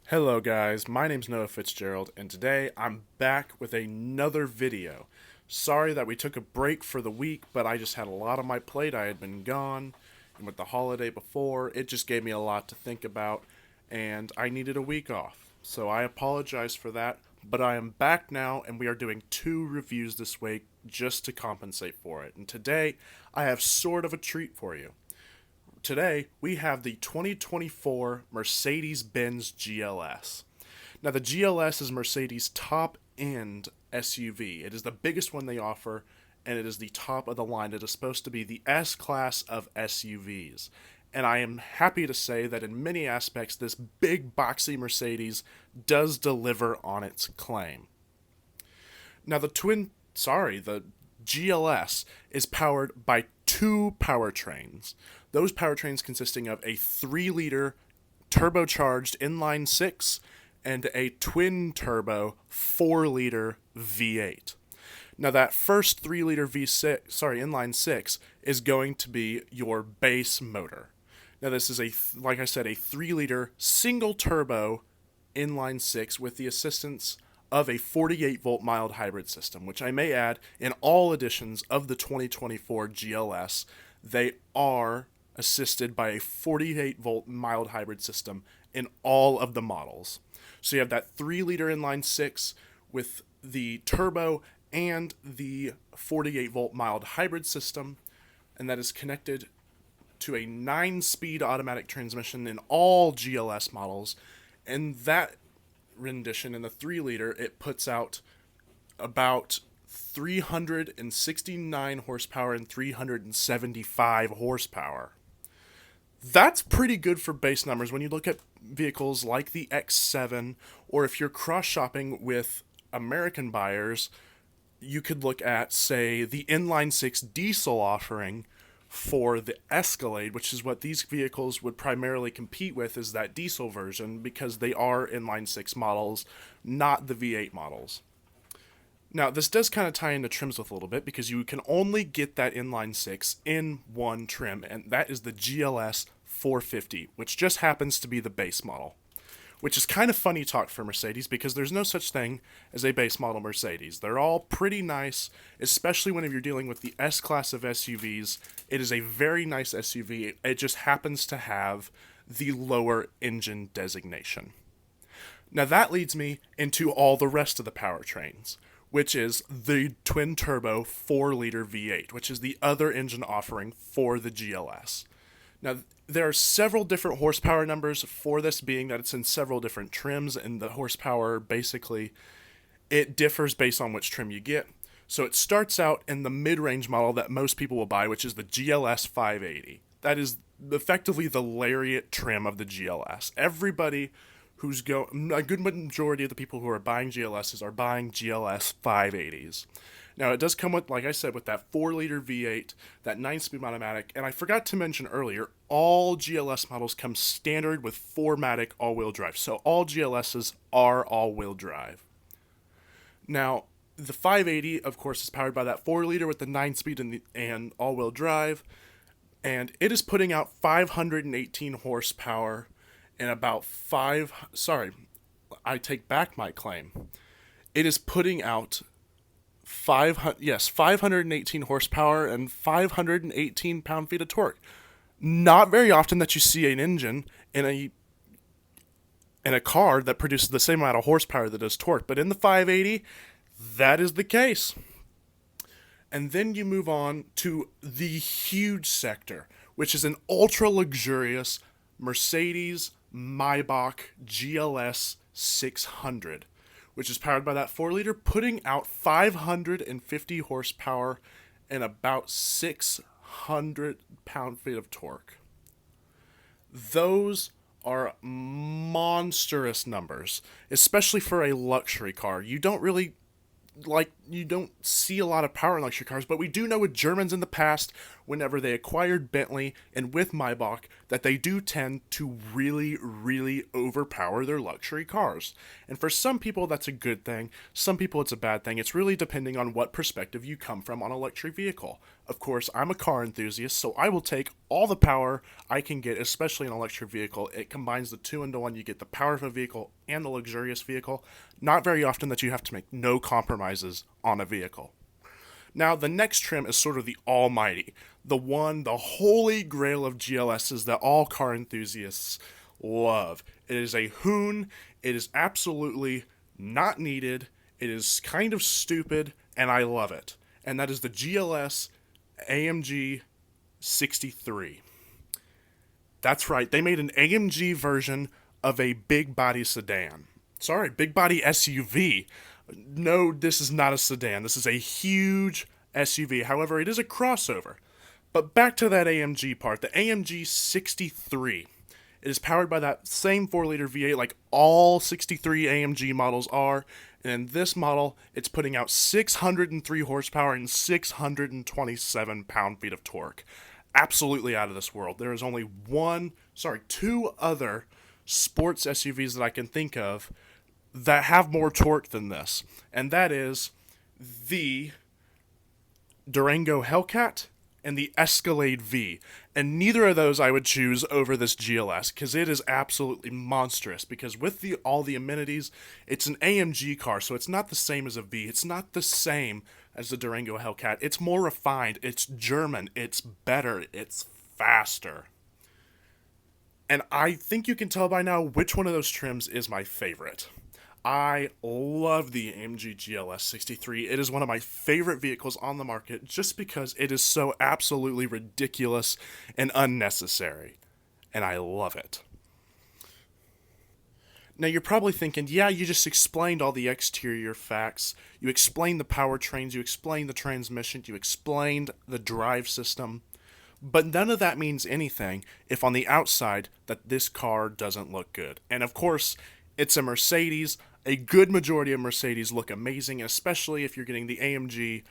Hello guys, my name's Noah Fitzgerald, and today I'm back with another video. Sorry that we took a break for the week, but I just had a lot on my plate. I had been gone, and with the holiday before, it just gave me a lot to think about, and I needed a week off. So I apologize for that, but I am back now, and we are doing two reviews this week just to compensate for it. And today, I have sort of a treat for you. Today, we have the 2024 Mercedes Benz GLS. Now, the GLS is Mercedes' top end SUV. It is the biggest one they offer, and it is the top of the line. It is supposed to be the S class of SUVs. And I am happy to say that in many aspects, this big, boxy Mercedes does deliver on its claim. Now, the GLS is powered by two powertrains. Those powertrains consisting of a 3-liter turbocharged inline 6 and a twin turbo 4-liter V8. Now that first 3-liter inline 6 is going to be your base motor. Now this is like I said, a 3-liter single turbo inline 6 with the assistance of a 48-volt mild hybrid system, which I may add, in all editions of the 2024 GLS, they are assisted by a 48-volt mild hybrid system in all of the models. So you have that 3-liter inline 6 with the turbo and the 48-volt mild hybrid system, and that is connected to a 9-speed automatic transmission in all GLS models, and that rendition in the 3-liter, it puts out about 369 horsepower and 375 horsepower. That's pretty good for base numbers when you look at vehicles like the X7, or if you're cross shopping with American buyers, you could look at, say, the inline 6 diesel offering for the Escalade, which is what these vehicles would primarily compete with, is that diesel version, because they are inline 6 models, not the V8 models. Now, this does kind of tie into trims with a little bit, because you can only get that inline 6 in one trim, and that is the GLS 450, which just happens to be the base model. Which is kind of funny talk for Mercedes, because there's no such thing as a base model Mercedes. They're all pretty nice, especially when you're dealing with the S-Class of SUVs. It is a very nice SUV. It just happens to have the lower engine designation. Now that leads me into all the rest of the powertrains, which is the twin-turbo 4-liter V8, which is the other engine offering for the GLS. Now, there are several different horsepower numbers for this, being that it's in several different trims, and the horsepower, basically, it differs based on which trim you get. So it starts out in the mid-range model that most people will buy, which is the GLS 580. That is effectively the Lariat trim of the GLS. Everybody a good majority of the people who are buying GLSs are buying GLS 580s. Now, it does come with, like I said, with that 4-liter V8, that 9-speed automatic, and I forgot to mention earlier, all GLS models come standard with 4MATIC all-wheel drive, so all GLSs are all-wheel drive. Now, the 580, of course, is powered by that 4-liter with the 9-speed and all-wheel drive, and it is putting out 518 horsepower and about I take back my claim. It is putting out 518 horsepower and 518 pound-feet of torque. Not very often that you see an engine in a car that produces the same amount of horsepower that does torque, but in the 580, that is the case. And then you move on to the huge sector, which is an ultra-luxurious Mercedes Maybach GLS 600, which is powered by that 4-liter, putting out 550 horsepower and about 600 pound-feet of torque. Those are monstrous numbers, especially for a luxury car. You don't really you don't see a lot of power in luxury cars, but we do know with Germans in the past, whenever they acquired Bentley and with Maybach, that they do tend to really, really overpower their luxury cars. And for some people, that's a good thing. Some people, it's a bad thing. It's really depending on what perspective you come from on a luxury vehicle. Of course, I'm a car enthusiast, so I will take all the power I can get, especially in a luxury vehicle. It combines the two into one. You get the power of a vehicle and the luxurious vehicle. Not very often that you have to make no compromises on a vehicle. Now, the next trim is sort of the almighty, the one, the holy grail of GLSs that all car enthusiasts love. It is a hoon. It is absolutely not needed. It is kind of stupid, and I love it. And that is the GLS AMG 63. That's right, they made an AMG version of a big body sedan. Sorry, big body SUV. No, this is not a sedan. This is a huge SUV. However, it is a crossover. But back to that AMG part, the AMG 63. It is powered by that same 4-liter V8 like all 63 AMG models are. And in this model, it's putting out 603 horsepower and 627 pound-feet of torque. Absolutely out of this world. There is only two other sports SUVs that I can think of that have more torque than this. And that is the Durango Hellcat and the Escalade V. And neither of those I would choose over this GLS because it is absolutely monstrous. Because with all the amenities, it's an AMG car, so it's not the same as a V. It's not the same as the Durango Hellcat. It's more refined, it's German, it's better, it's faster. And I think you can tell by now which one of those trims is my favorite. I love the AMG GLS 63. It is one of my favorite vehicles on the market just because it is so absolutely ridiculous and unnecessary. And I love it. Now you're probably thinking, yeah, you just explained all the exterior facts. You explained the powertrains, you explained the transmission, you explained the drive system. But none of that means anything if on the outside that this car doesn't look good. And of course, it's a Mercedes. A good majority of Mercedes look amazing, especially if you're getting the AMG.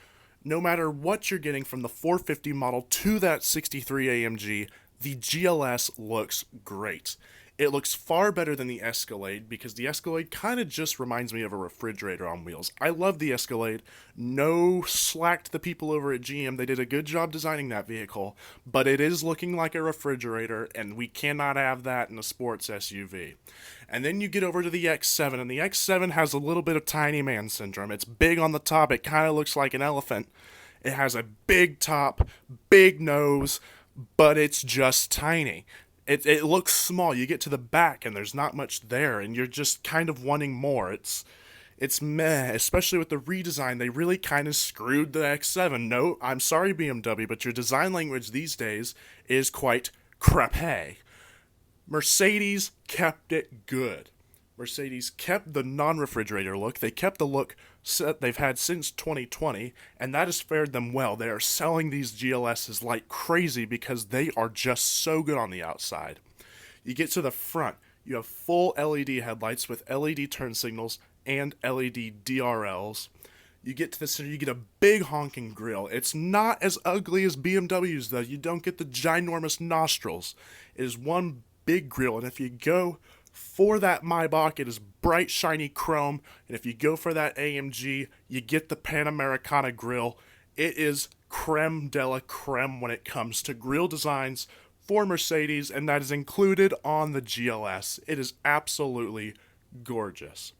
No matter what you're getting from the 450 model to that 63 AMG, the GLS looks great. It looks far better than the Escalade because the Escalade kind of just reminds me of a refrigerator on wheels. I love the Escalade. No slack to the people over at GM. They did a good job designing that vehicle, but it is looking like a refrigerator, and we cannot have that in a sports SUV. And then you get over to the X7, and the X7 has a little bit of tiny man syndrome. It's big on the top. It kind of looks like an elephant. It has a big top, big nose, but it's just tiny. It looks small. You get to the back and there's not much there, and you're just kind of wanting more. It's meh, especially with the redesign. They really kind of screwed the X7. No, I'm sorry BMW, but your design language these days is quite crappy. Mercedes kept it good. Mercedes kept the non-refrigerator look. They kept the look they've had since 2020, and that has fared them well. They are selling these GLSs like crazy because they are just so good on the outside. You get to the front, you have full LED headlights with LED turn signals and LED DRLs. You get to the center, you get a big honking grille. It's not as ugly as BMW's though. You don't get the ginormous nostrils. It is one big grille, and if you go for that Maybach, it is bright, shiny chrome, and if you go for that AMG, you get the Panamericana grille. It is creme de la creme when it comes to grille designs for Mercedes, and that is included on the GLS. It is absolutely gorgeous.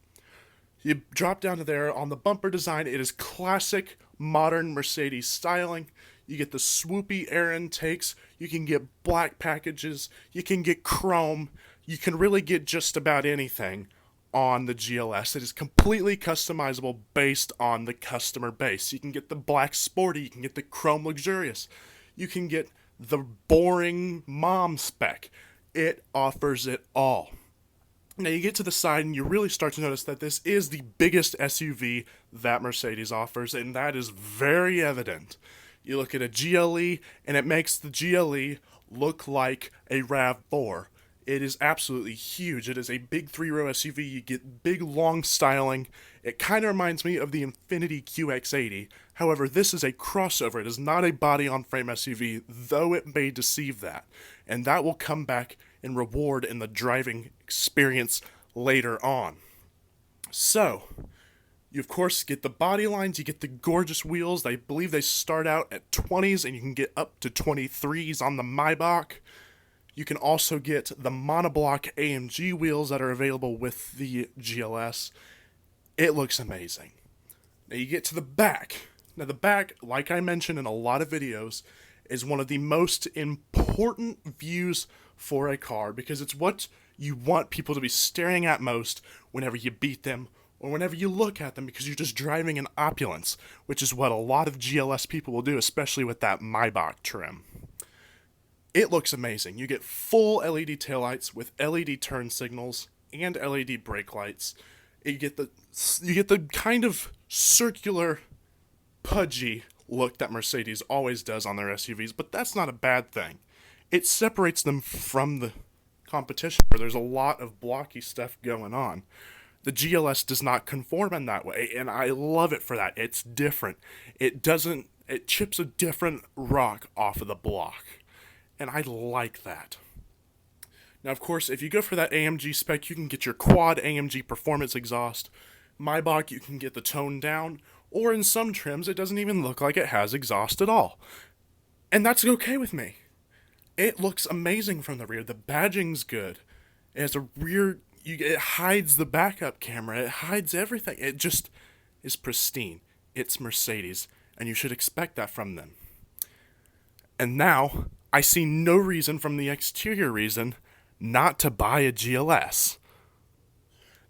You drop down to there on the bumper design. It is classic modern Mercedes styling. You get the swoopy air intakes. You can get black packages. You can get chrome. You can really get just about anything on the GLS. It is completely customizable based on the customer base. You can get the black sporty. You can get the chrome luxurious. You can get the boring mom spec. It offers it all. Now you get to the side and you really start to notice that this is the biggest SUV that Mercedes offers, and that is very evident. You look at a GLE and it makes the GLE look like a RAV4. It is absolutely huge. It is a big three-row SUV. You get big, long styling. It kind of reminds me of the Infiniti QX80. However, this is a crossover. It is not a body-on-frame SUV, though it may deceive that. And that will come back and reward in the driving experience later on. So, you of course get the body lines, you get the gorgeous wheels. I believe they start out at 20s and you can get up to 23s on the Maybach. You can also get the monoblock AMG wheels that are available with the GLS. It looks amazing. Now you get to the back. Now the back, like I mentioned in a lot of videos, is one of the most important views for a car because it's what you want people to be staring at most whenever you beat them or whenever you look at them because you're just driving in opulence, which is what a lot of GLS people will do, especially with that Maybach trim. It looks amazing. You get full LED taillights with LED turn signals and LED brake lights. You get the kind of circular, pudgy look that Mercedes always does on their SUVs, but that's not a bad thing. It separates them from the competition where there's a lot of blocky stuff going on. The GLS does not conform in that way, and I love it for that. It's different. It chips a different rock off of the block. And I like that. Now, of course, if you go for that AMG spec, you can get your quad AMG performance exhaust. Maybach, you can get the tone down, or in some trims, it doesn't even look like it has exhaust at all. And that's okay with me. It looks amazing from the rear. The badging's good. It has a rear, it hides the backup camera. It hides everything. It just is pristine. It's Mercedes, and you should expect that from them. And now, I see no reason from the exterior reason not to buy a GLS.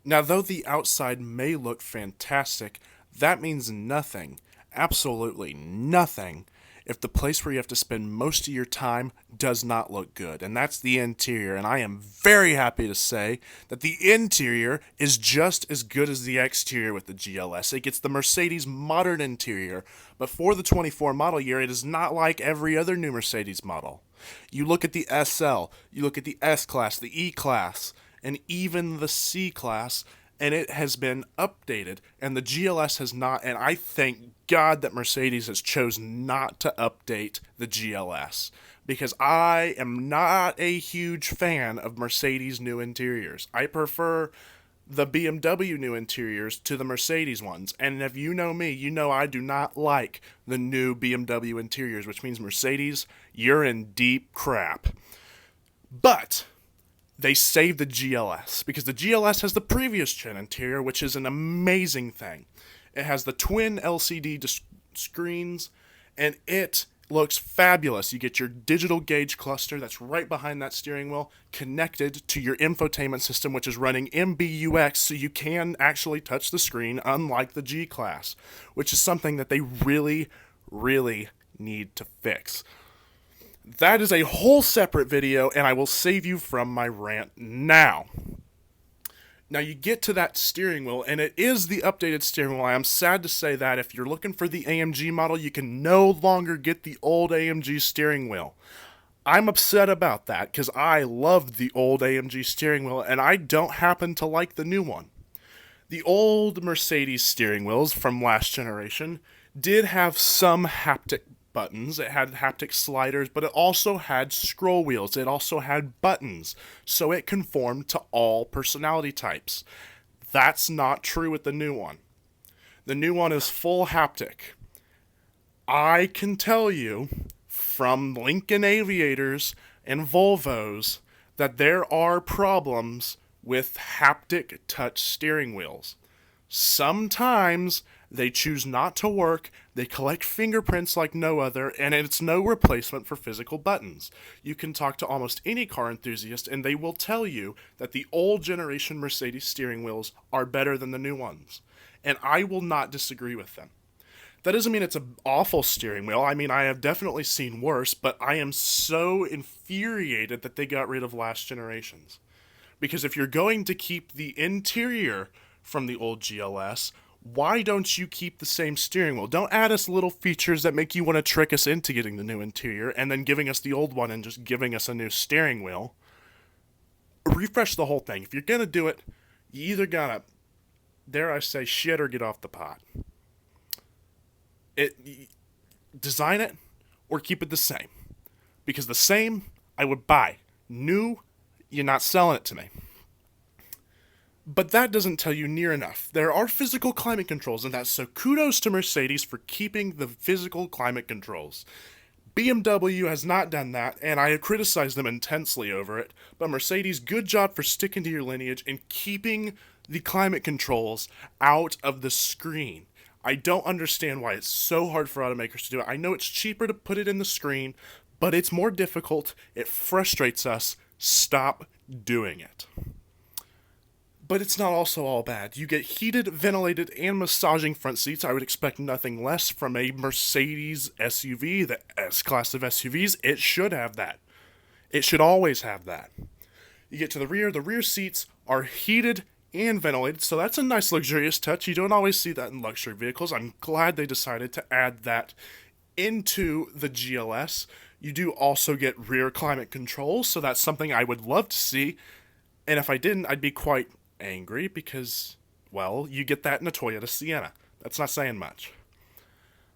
Now, though the outside may look fantastic, that means nothing, absolutely nothing, if the place where you have to spend most of your time does not look good, and that's the interior. And I am very happy to say that the interior is just as good as the exterior with the GLS. It gets the Mercedes modern interior, but for the 24 model year, it is not like every other new Mercedes model. You look at the SL, you look at the S-Class, the E-Class, and even the C-Class, and it has been updated, and the GLS has not, and I thank God that Mercedes has chosen not to update the GLS, because I am not a huge fan of Mercedes new interiors. I prefer the BMW new interiors to the Mercedes ones, and if you know me, you know I do not like the new BMW interiors, which means Mercedes, you're in deep crap. But they saved the GLS, because the GLS has the previous gen interior, which is an amazing thing. It has the twin LCD screens, and it looks fabulous. You get your digital gauge cluster that's right behind that steering wheel, connected to your infotainment system, which is running MBUX, so you can actually touch the screen, unlike the G-Class, which is something that they really, really need to fix. That is a whole separate video, and I will save you from my rant now. Now you get to that steering wheel, and it is the updated steering wheel. I am sad to say that if you're looking for the AMG model, you can no longer get the old AMG steering wheel. I'm upset about that, because I loved the old AMG steering wheel, and I don't happen to like the new one. The old Mercedes steering wheels from last generation did have some haptic buttons. It had haptic sliders, but it also had scroll wheels. It also had buttons, so it conformed to all personality types. That's not true with the new one. The new one is full haptic. I can tell you from Lincoln Aviators and Volvos that there are problems with haptic touch steering wheels. Sometimes they choose not to work, they collect fingerprints like no other, and it's no replacement for physical buttons. You can talk to almost any car enthusiast, and they will tell you that the old generation Mercedes steering wheels are better than the new ones. And I will not disagree with them. That doesn't mean it's an awful steering wheel. I mean, I have definitely seen worse, but I am so infuriated that they got rid of last generations. Because if you're going to keep the interior from the old GLS, why don't you keep the same steering wheel? Don't add us little features that make you want to trick us into getting the new interior and then giving us the old one and just giving us a new steering wheel. refresh the whole thing. If you're gonna do it, you either gotta, dare I say, shit or get off the pot. Design it or keep it the same. Because the same, I would buy. New, you're not selling it to me. But that doesn't tell you near enough. There are physical climate controls in that, so kudos to Mercedes for keeping the physical climate controls. BMW has not done that, and I have criticized them intensely over it, but Mercedes, good job for sticking to your lineage and keeping the climate controls out of the screen. I don't understand why it's so hard for automakers to do it. I know it's cheaper to put it in the screen, but it's more difficult. It frustrates us. Stop doing it. But it's not also all bad. You get heated, ventilated, and massaging front seats. I would expect nothing less from a Mercedes SUV, the S-Class of SUVs. It should have that. It should always have that. You get to the rear seats are heated and ventilated, so that's a nice luxurious touch. You don't always see that in luxury vehicles. I'm glad they decided to add that into the GLS. You do also get rear climate controls, so that's something I would love to see. And if I didn't, I'd be quite angry because, well, you get that in a Toyota Sienna. That's not saying much.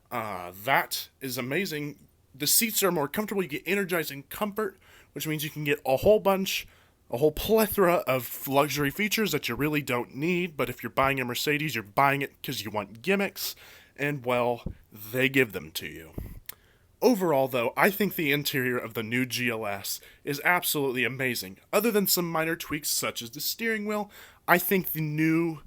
That is amazing. The seats are more comfortable. You get energizing comfort, which means you can get a whole plethora of luxury features that you really don't need. But if you're buying a Mercedes, you're buying it because you want gimmicks, and, well, they give them to you. Overall, though, I think the interior of the new GLS is absolutely amazing. Other than some minor tweaks such as the steering wheel, I think the new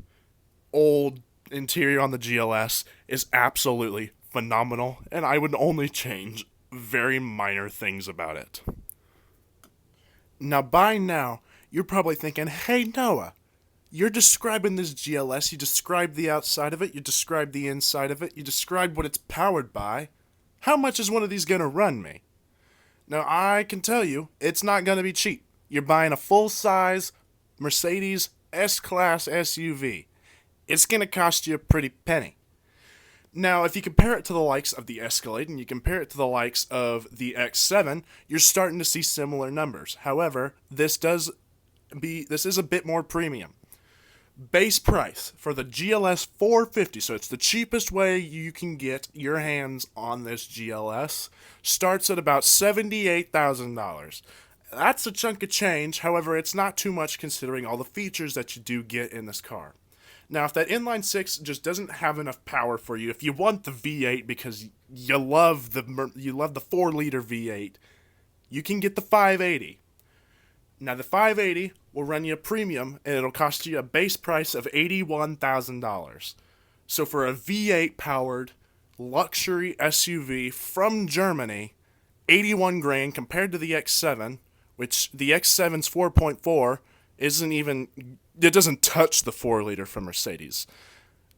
old interior on the GLS is absolutely phenomenal, and I would only change very minor things about it. Now, by now, you're probably thinking, hey, Noah, you're describing this GLS, you described the outside of it, you described the inside of it, you described what it's powered by. How much is one of these going to run me? Now, I can tell you, it's not going to be cheap. You're buying a full-size Mercedes S-Class SUV. It's going to cost you a pretty penny. Now, if you compare it to the likes of the Escalade and you compare it to the likes of the X7, you're starting to see similar numbers. However, this is a bit more premium. Base price for the GLS 450, so it's the cheapest way you can get your hands on this GLS, starts at about $78,000. That's a chunk of change, however, it's not too much considering all the features that you do get in this car. Now, if that inline six just doesn't have enough power for you, if you want the V8 because you love the 4-liter V8, you can get the 580. Now, the 580 will run you a premium, and it'll cost you a base price of $81,000. So for a V8-powered luxury SUV from Germany, 81 grand compared to the X7, which the X7's 4.4 it doesn't touch the 4-liter from Mercedes.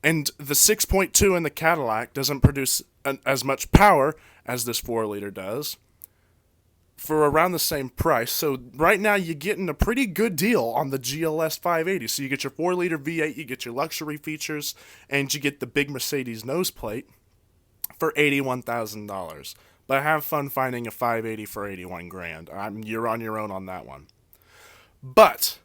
And the 6.2 in the Cadillac doesn't produce as much power as this 4-liter does, for around the same price. So right now you're getting a pretty good deal on the GLS 580. So you get your 4-liter V8, you get your luxury features, and you get the big Mercedes nose plate for $81,000. But have fun finding a 580 for 81 grand. You're on your own on that one. But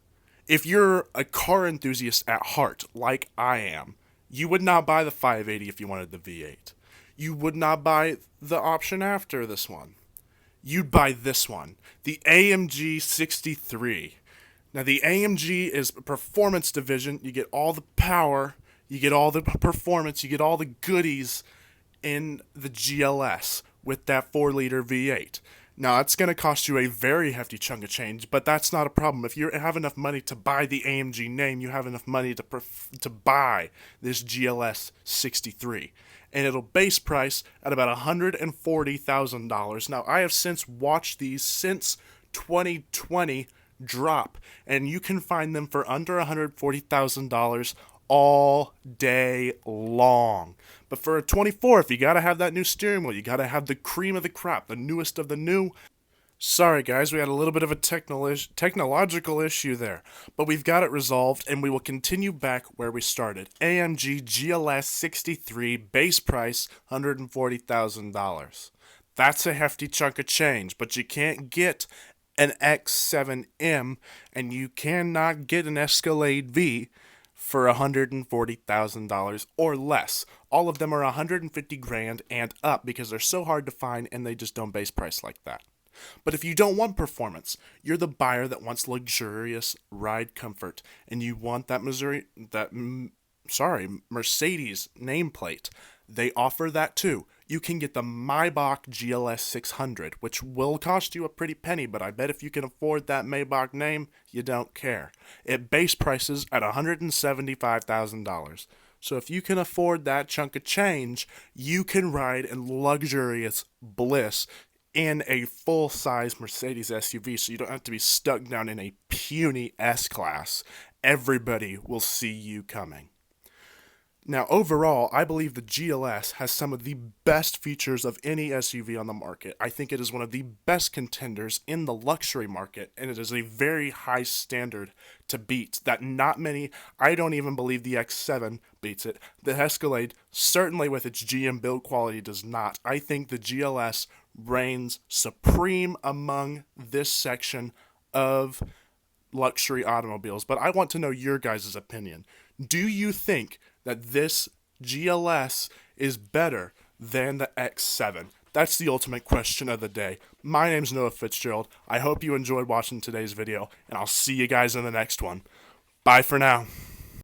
if you're a car enthusiast at heart, like I am, you would not buy the 580 if you wanted the V8. You would not buy the option after this one. You'd buy this one, the AMG 63. Now, the AMG is a performance division. You get all the power, you get all the performance, you get all the goodies in the GLS with that 4-liter V8. Now, it's going to cost you a very hefty chunk of change, but that's not a problem. If you have enough money to buy the AMG name, you have enough money to buy this GLS 63. And it'll base price at about $140,000. Now, I have since watched these since 2020 drop, and you can find them for under $140,000 all day long. But for a 24, if you gotta have that new steering wheel, you gotta have the cream of the crop, the newest of the new. Sorry guys, we had a little bit of a technological issue there, but we've got it resolved, and we will continue back where we started. AMG GLS 63, base price $140,000. That's a hefty chunk of change, but you can't get an X7M, and you cannot get an Escalade V for $140,000 or less. All of them are 150 grand and up because they're so hard to find and they just don't base price like that. But if you don't want performance, you're the buyer that wants luxurious ride comfort, and you want that Mercedes nameplate. They offer that too. You can get the Maybach GLS 600, which will cost you a pretty penny, but I bet if you can afford that Maybach name, you don't care. It base prices at $175,000. So if you can afford that chunk of change, you can ride in luxurious bliss in a full-size Mercedes SUV, so you don't have to be stuck down in a puny S-Class. Everybody will see you coming. Now, overall, I believe the GLS has some of the best features of any SUV on the market. I think it is one of the best contenders in the luxury market, and it is a very high standard to beat that not many, I don't even believe the X7 beats it. The Escalade, certainly with its GM build quality, does not. I think the GLS reigns supreme among this section of luxury automobiles, but I want to know your guys' opinion. Do you think that this GLS is better than the X7? That's the ultimate question of the day. My name's Noah Fitzgerald. I hope you enjoyed watching today's video, and I'll see you guys in the next one. Bye for now.